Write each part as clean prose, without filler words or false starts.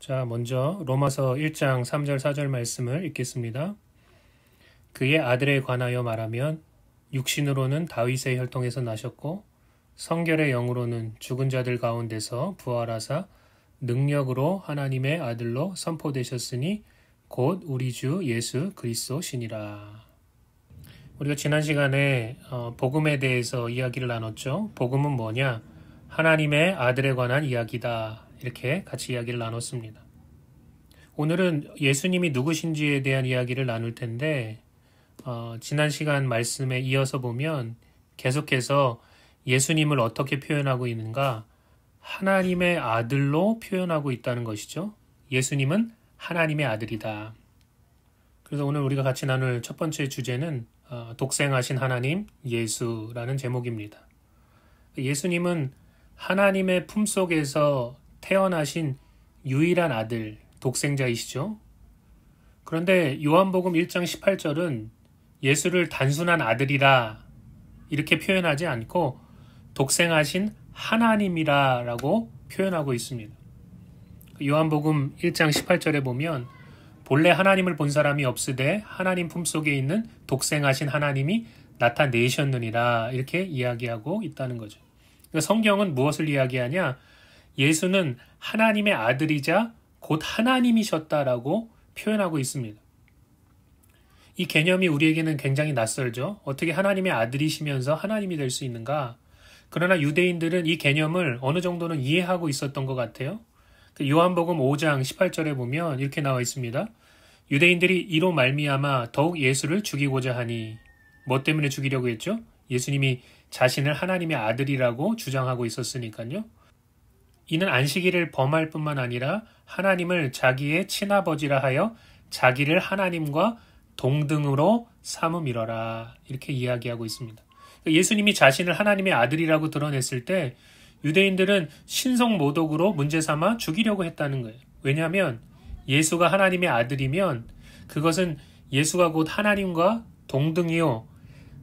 자, 먼저 로마서 1장 3절 4절 말씀을 읽겠습니다. 그의 아들에 관하여 말하면 육신으로는 다윗의 혈통에서 나셨고 성결의 영으로는 죽은 자들 가운데서 부활하사 능력으로 하나님의 아들로 선포되셨으니 곧 우리 주 예수 그리스도시니라. 우리가 지난 시간에 복음에 대해서 이야기를 나눴죠. 복음은 뭐냐? 하나님의 아들에 관한 이야기다. 이렇게 같이 이야기를 나눴습니다. 오늘은 예수님이 누구신지에 대한 이야기를 나눌 텐데 지난 시간 말씀에 이어서 보면 계속해서 예수님을 어떻게 표현하고 있는가? 하나님의 아들로 표현하고 있다는 것이죠. 예수님은 하나님의 아들이다. 그래서 오늘 우리가 같이 나눌 첫 번째 주제는 독생하신 하나님 예수라는 제목입니다. 예수님은 하나님의 품속에서 태어나신 유일한 아들, 독생자이시죠. 그런데 요한복음 1장 18절은 예수를 단순한 아들이라 이렇게 표현하지 않고 독생하신 하나님이라 라고 표현하고 있습니다. 요한복음 1장 18절에 보면 본래 하나님을 본 사람이 없으되 하나님 품속에 있는 독생하신 하나님이 나타내셨느니라 이렇게 이야기하고 있다는 거죠. 그러니까 성경은 무엇을 이야기하냐? 예수는 하나님의 아들이자 곧 하나님이셨다라고 표현하고 있습니다. 이 개념이 우리에게는 굉장히 낯설죠. 어떻게 하나님의 아들이시면서 하나님이 될 수 있는가? 그러나 유대인들은 이 개념을 어느 정도는 이해하고 있었던 것 같아요. 요한복음 5장 18절에 보면 이렇게 나와 있습니다. 유대인들이 이로 말미암아 더욱 예수를 죽이고자 하니 뭐 때문에 죽이려고 했죠? 예수님이 자신을 하나님의 아들이라고 주장하고 있었으니까요. 이는 안식일을 범할 뿐만 아니라 하나님을 자기의 친아버지라 하여 자기를 하나님과 동등으로 삼음이러라 이렇게 이야기하고 있습니다. 예수님이 자신을 하나님의 아들이라고 드러냈을 때 유대인들은 신성모독으로 문제 삼아 죽이려고 했다는 거예요. 왜냐하면 예수가 하나님의 아들이면 그것은 예수가 곧 하나님과 동등이요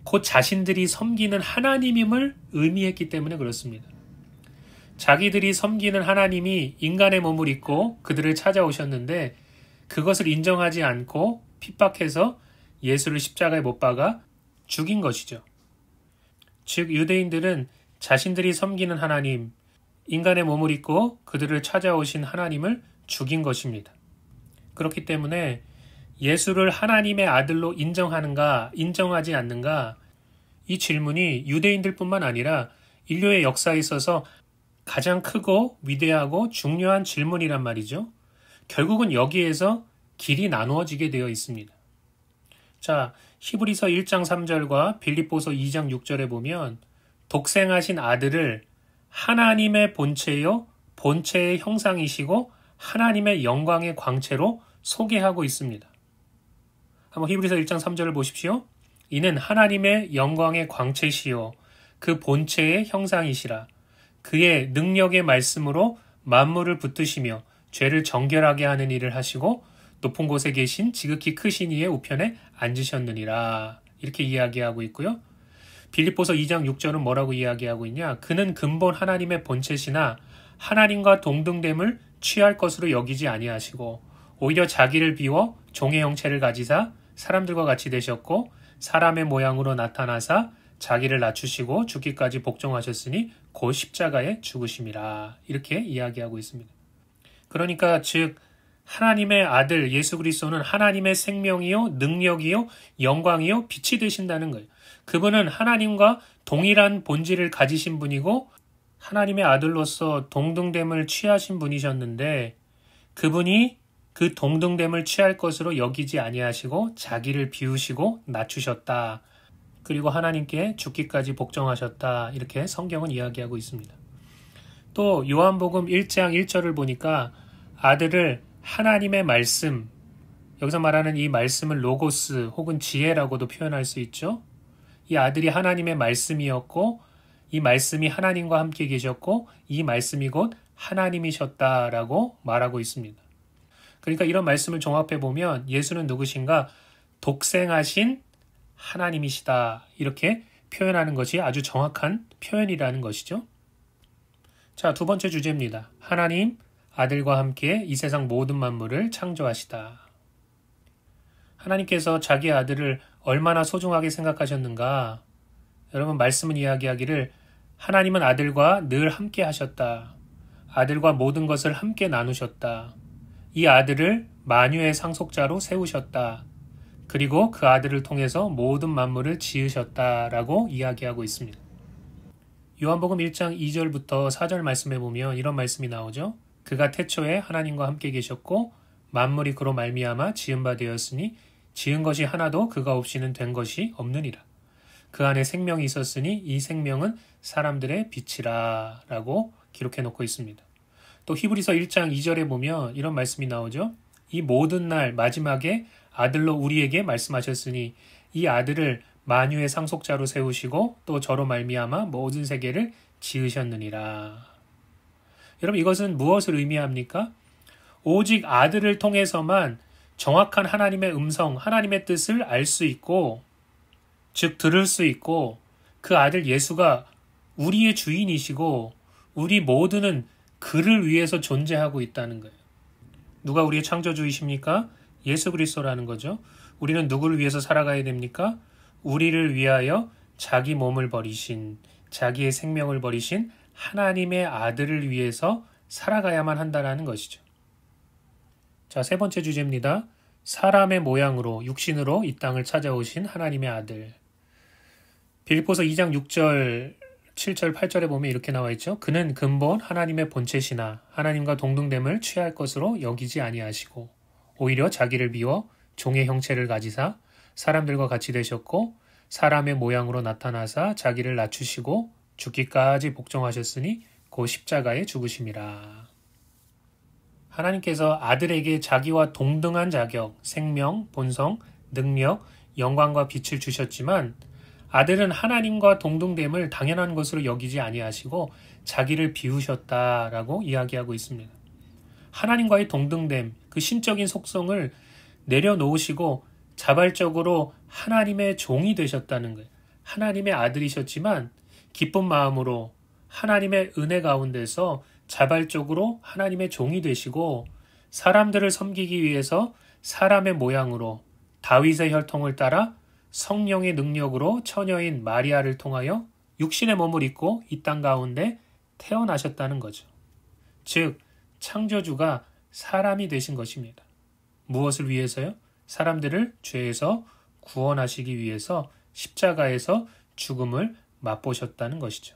곧 자신들이 섬기는 하나님임을 의미했기 때문에 그렇습니다. 자기들이 섬기는 하나님이 인간의 몸을 입고 그들을 찾아오셨는데 그것을 인정하지 않고 핍박해서 예수를 십자가에 못 박아 죽인 것이죠. 즉 유대인들은 자신들이 섬기는 하나님, 인간의 몸을 입고 그들을 찾아오신 하나님을 죽인 것입니다. 그렇기 때문에 예수를 하나님의 아들로 인정하는가, 인정하지 않는가 이 질문이 유대인들뿐만 아니라 인류의 역사에 있어서 가장 크고 위대하고 중요한 질문이란 말이죠. 결국은 여기에서 길이 나누어지게 되어 있습니다. 자, 히브리서 1장 3절과 빌립보서 2장 6절에 보면 독생하신 아들을 하나님의 본체요, 본체의 형상이시고 하나님의 영광의 광채로 소개하고 있습니다. 한번 히브리서 1장 3절을 보십시오. 이는 하나님의 영광의 광채시요 그 본체의 형상이시라. 그의 능력의 말씀으로 만물을 붙드시며 죄를 정결하게 하는 일을 하시고 높은 곳에 계신 지극히 크신 이의 우편에 앉으셨느니라. 이렇게 이야기하고 있고요. 빌립보서 2장 6절은 뭐라고 이야기하고 있냐? 그는 근본 하나님의 본체시나 하나님과 동등됨을 취할 것으로 여기지 아니하시고 오히려 자기를 비워 종의 형체를 가지사 사람들과 같이 되셨고 사람의 모양으로 나타나사 자기를 낮추시고 죽기까지 복종하셨으니 곧 십자가에 죽으심이라. 이렇게 이야기하고 있습니다. 그러니까 즉 하나님의 아들 예수 그리스도는 하나님의 생명이요 능력이요 영광이요 빛이 되신다는 거예요. 그분은 하나님과 동일한 본질을 가지신 분이고 하나님의 아들로서 동등됨을 취하신 분이셨는데 그분이 그 동등됨을 취할 것으로 여기지 아니하시고 자기를 비우시고 낮추셨다. 그리고 하나님께 죽기까지 복종하셨다. 이렇게 성경은 이야기하고 있습니다. 또 요한복음 1장 1절을 보니까 아들을 하나님의 말씀, 여기서 말하는 이 말씀을 로고스 혹은 지혜라고도 표현할 수 있죠. 이 아들이 하나님의 말씀이었고 이 말씀이 하나님과 함께 계셨고 이 말씀이 곧 하나님이셨다라고 말하고 있습니다. 그러니까 이런 말씀을 종합해 보면 예수는 누구신가? 독생하신 하나님이시다. 이렇게 표현하는 것이 아주 정확한 표현이라는 것이죠. 자, 두 번째 주제입니다. 하나님, 아들과 함께 이 세상 모든 만물을 창조하시다. 하나님께서 자기 아들을 얼마나 소중하게 생각하셨는가? 여러분, 말씀은 이야기하기를 하나님은 아들과 늘 함께 하셨다. 아들과 모든 것을 함께 나누셨다. 이 아들을 만유의 상속자로 세우셨다. 그리고 그 아들을 통해서 모든 만물을 지으셨다라고 이야기하고 있습니다. 요한복음 1장 2절부터 4절 말씀에 보면 이런 말씀이 나오죠. 그가 태초에 하나님과 함께 계셨고 만물이 그로 말미암아 지은 바 되었으니 지은 것이 하나도 그가 없이는 된 것이 없느니라. 그 안에 생명이 있었으니 이 생명은 사람들의 빛이라 라고 기록해 놓고 있습니다. 또 히브리서 1장 2절에 보면 이런 말씀이 나오죠. 이 모든 날 마지막에 아들로 우리에게 말씀하셨으니 이 아들을 만유의 상속자로 세우시고 또 저로 말미암아 모든 세계를 지으셨느니라. 여러분, 이것은 무엇을 의미합니까? 오직 아들을 통해서만 정확한 하나님의 음성, 하나님의 뜻을 알 수 있고, 즉 들을 수 있고, 그 아들 예수가 우리의 주인이시고 우리 모두는 그를 위해서 존재하고 있다는 거예요. 누가 우리의 창조주이십니까? 예수 그리스도라는 거죠. 우리는 누구를 위해서 살아가야 됩니까? 우리를 위하여 자기 몸을 버리신, 자기의 생명을 버리신 하나님의 아들을 위해서 살아가야만 한다라는 것이죠. 자, 세 번째 주제입니다. 사람의 모양으로 육신으로 이 땅을 찾아오신 하나님의 아들. 빌립보서 2장 6절, 7절, 8절에 보면 이렇게 나와 있죠. 그는 근본 하나님의 본체시나 하나님과 동등됨을 취할 것으로 여기지 아니하시고 오히려 자기를 비워 종의 형체를 가지사 사람들과 같이 되셨고 사람의 모양으로 나타나사 자기를 낮추시고 죽기까지 복종하셨으니 곧 십자가에 죽으심이라. 하나님께서 아들에게 자기와 동등한 자격, 생명, 본성, 능력, 영광과 빛을 주셨지만 아들은 하나님과 동등됨을 당연한 것으로 여기지 아니하시고 자기를 비우셨다라고 이야기하고 있습니다. 하나님과의 동등됨, 그 신적인 속성을 내려놓으시고 자발적으로 하나님의 종이 되셨다는 거예요. 하나님의 아들이셨지만 기쁜 마음으로 하나님의 은혜 가운데서 자발적으로 하나님의 종이 되시고 사람들을 섬기기 위해서 사람의 모양으로 다윗의 혈통을 따라 성령의 능력으로 처녀인 마리아를 통하여 육신의 몸을 입고 이 땅 가운데 태어나셨다는 거죠. 즉 창조주가 사람이 되신 것입니다. 무엇을 위해서요? 사람들을 죄에서 구원하시기 위해서 십자가에서 죽음을 맛보셨다는 것이죠.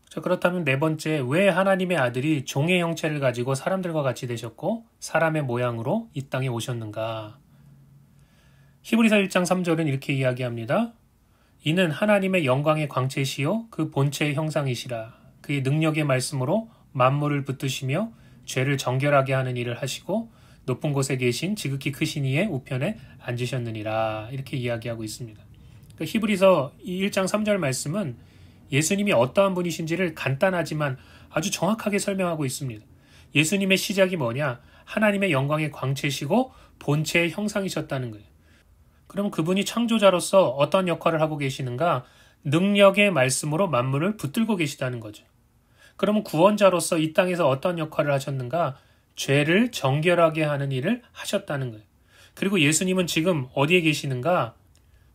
자, 그렇다면 네 번째, 왜 하나님의 아들이 종의 형체를 가지고 사람들과 같이 되셨고 사람의 모양으로 이 땅에 오셨는가? 히브리서 1장 3절은 이렇게 이야기합니다. 이는 하나님의 영광의 광채시요 그 본체의 형상이시라. 그의 능력의 말씀으로 만물을 붙드시며 죄를 정결하게 하는 일을 하시고 높은 곳에 계신 지극히 크신 이의 우편에 앉으셨느니라. 이렇게 이야기하고 있습니다. 히브리서 1장 3절 말씀은 예수님이 어떠한 분이신지를 간단하지만 아주 정확하게 설명하고 있습니다. 예수님의 시작이 뭐냐? 하나님의 영광의 광채시고 본체의 형상이셨다는 거예요. 그럼 그분이 창조자로서 어떤 역할을 하고 계시는가? 능력의 말씀으로 만물을 붙들고 계시다는 거죠. 그러면 구원자로서 이 땅에서 어떤 역할을 하셨는가? 죄를 정결하게 하는 일을 하셨다는 거예요. 그리고 예수님은 지금 어디에 계시는가?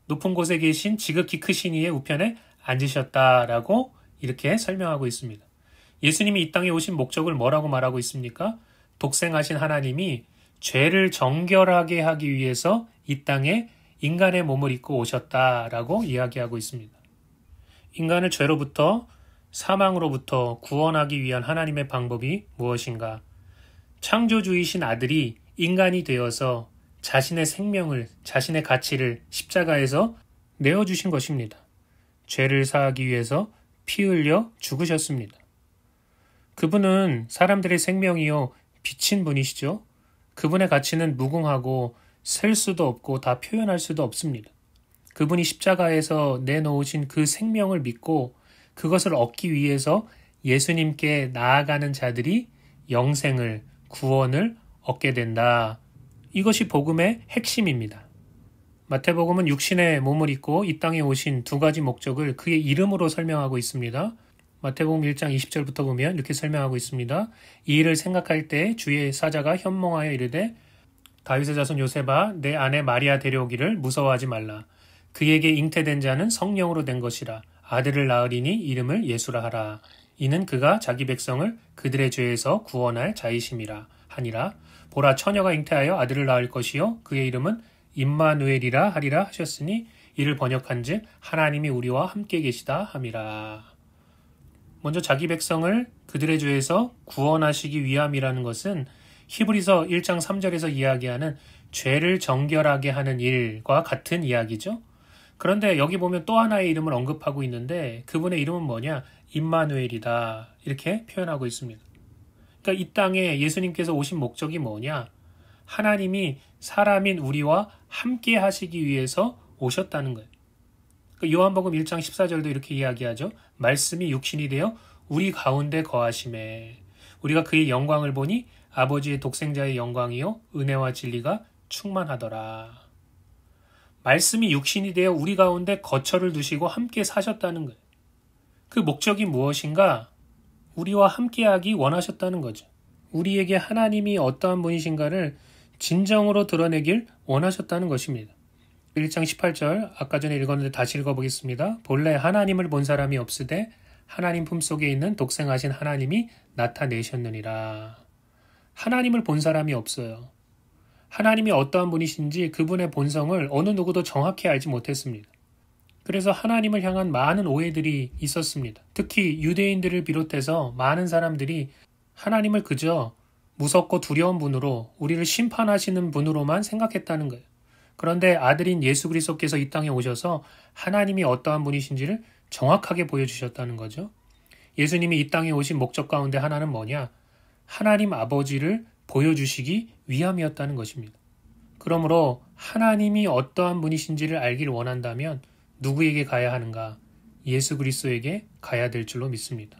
높은 곳에 계신 지극히 크신 이의 우편에 앉으셨다라고 이렇게 설명하고 있습니다. 예수님이 이 땅에 오신 목적을 뭐라고 말하고 있습니까? 독생하신 하나님이 죄를 정결하게 하기 위해서 이 땅에 인간의 몸을 입고 오셨다라고 이야기하고 있습니다. 인간을 죄로부터 사망으로부터 구원하기 위한 하나님의 방법이 무엇인가? 창조주이신 아들이 인간이 되어서 자신의 생명을, 자신의 가치를 십자가에서 내어주신 것입니다. 죄를 사하기 위해서 피 흘려 죽으셨습니다. 그분은 사람들의 생명이요 빛인 분이시죠. 그분의 가치는 무궁하고 셀 수도 없고 다 표현할 수도 없습니다. 그분이 십자가에서 내놓으신 그 생명을 믿고 그것을 얻기 위해서 예수님께 나아가는 자들이 영생을, 구원을 얻게 된다. 이것이 복음의 핵심입니다. 마태복음은 육신의 몸을 입고 이 땅에 오신 두 가지 목적을 그의 이름으로 설명하고 있습니다. 마태복음 1장 20절부터 보면 이렇게 설명하고 있습니다. 이 일을 생각할 때 주의 사자가 현몽하여 이르되 다윗의 자손 요셉아 내 아내 마리아 데려오기를 무서워하지 말라. 그에게 잉태된 자는 성령으로 된 것이라. 아들을 낳으리니 이름을 예수라 하라. 이는 그가 자기 백성을 그들의 죄에서 구원할 자이심이라 하니라. 보라 처녀가 잉태하여 아들을 낳을 것이요 그의 이름은 임마누엘이라 하리라 하셨으니 이를 번역한즉 하나님이 우리와 함께 계시다 함이라. 먼저 자기 백성을 그들의 죄에서 구원하시기 위함이라는 것은 히브리서 1장 3절에서 이야기하는 죄를 정결하게 하는 일과 같은 이야기죠. 그런데 여기 보면 또 하나의 이름을 언급하고 있는데 그분의 이름은 뭐냐? 임마누엘이다. 이렇게 표현하고 있습니다. 그러니까 이 땅에 예수님께서 오신 목적이 뭐냐? 하나님이 사람인 우리와 함께 하시기 위해서 오셨다는 거예요. 그러니까 요한복음 1장 14절도 이렇게 이야기하죠. 말씀이 육신이 되어 우리 가운데 거하심에 우리가 그의 영광을 보니 아버지의 독생자의 영광이요 은혜와 진리가 충만하더라. 말씀이 육신이 되어 우리 가운데 거처를 두시고 함께 사셨다는 거예요. 그 목적이 무엇인가? 우리와 함께하기 원하셨다는 거죠. 우리에게 하나님이 어떠한 분이신가를 진정으로 드러내길 원하셨다는 것입니다. 1장 18절 아까 전에 읽었는데 다시 읽어보겠습니다. 본래 하나님을 본 사람이 없으되 하나님 품속에 있는 독생하신 하나님이 나타내셨느니라. 하나님을 본 사람이 없어요. 하나님이 어떠한 분이신지 그분의 본성을 어느 누구도 정확히 알지 못했습니다. 그래서 하나님을 향한 많은 오해들이 있었습니다. 특히 유대인들을 비롯해서 많은 사람들이 하나님을 그저 무섭고 두려운 분으로 우리를 심판하시는 분으로만 생각했다는 거예요. 그런데 아들인 예수 그리스도께서 이 땅에 오셔서 하나님이 어떠한 분이신지를 정확하게 보여주셨다는 거죠. 예수님이 이 땅에 오신 목적 가운데 하나는 뭐냐? 하나님 아버지를 보여주시기 위함이었다는 것입니다. 그러므로 하나님이 어떠한 분이신지를 알길 원한다면 누구에게 가야 하는가? 예수 그리스도에게 가야 될 줄로 믿습니다.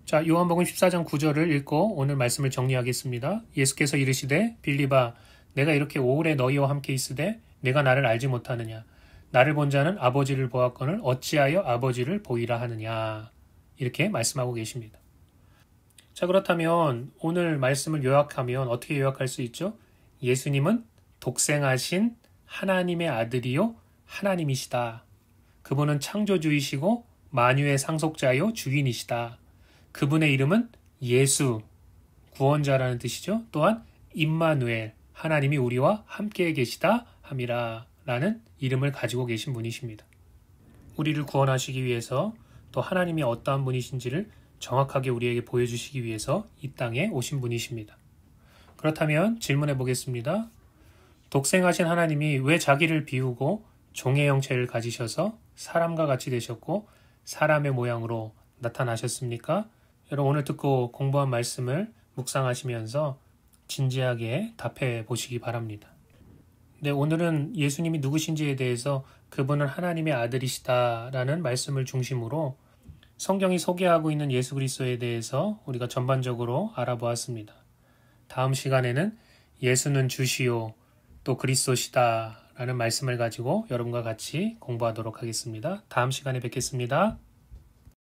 자, 요한복음 14장 9절을 읽고 오늘 말씀을 정리하겠습니다. 예수께서 이르시되 빌립아 내가 이렇게 오래 너희와 함께 있으되 내가 나를 알지 못하느냐? 나를 본 자는 아버지를 보았거늘 어찌하여 아버지를 보이라 하느냐? 이렇게 말씀하고 계십니다. 자, 그렇다면 오늘 말씀을 요약하면 어떻게 요약할 수 있죠? 예수님은 독생하신 하나님의 아들이요 하나님이시다. 그분은 창조주이시고 만유의 상속자요 주인이시다. 그분의 이름은 예수, 구원자라는 뜻이죠. 또한 임마누엘, 하나님이 우리와 함께 계시다 함이라 라는 이름을 가지고 계신 분이십니다. 우리를 구원하시기 위해서 또 하나님이 어떠한 분이신지를 정확하게 우리에게 보여주시기 위해서 이 땅에 오신 분이십니다. 그렇다면 질문해 보겠습니다. 독생하신 하나님이 왜 자기를 비우고 종의 형체를 가지셔서 사람과 같이 되셨고 사람의 모양으로 나타나셨습니까? 여러분 오늘 듣고 공부한 말씀을 묵상하시면서 진지하게 답해 보시기 바랍니다. 네, 오늘은 예수님이 누구신지에 대해서 그분은 하나님의 아들이시다라는 말씀을 중심으로 성경이 소개하고 있는 예수 그리스도에 대해서 우리가 전반적으로 알아보았습니다. 다음 시간에는 예수는 주시오 또 그리스도시다 라는 말씀을 가지고 여러분과 같이 공부하도록 하겠습니다. 다음 시간에 뵙겠습니다.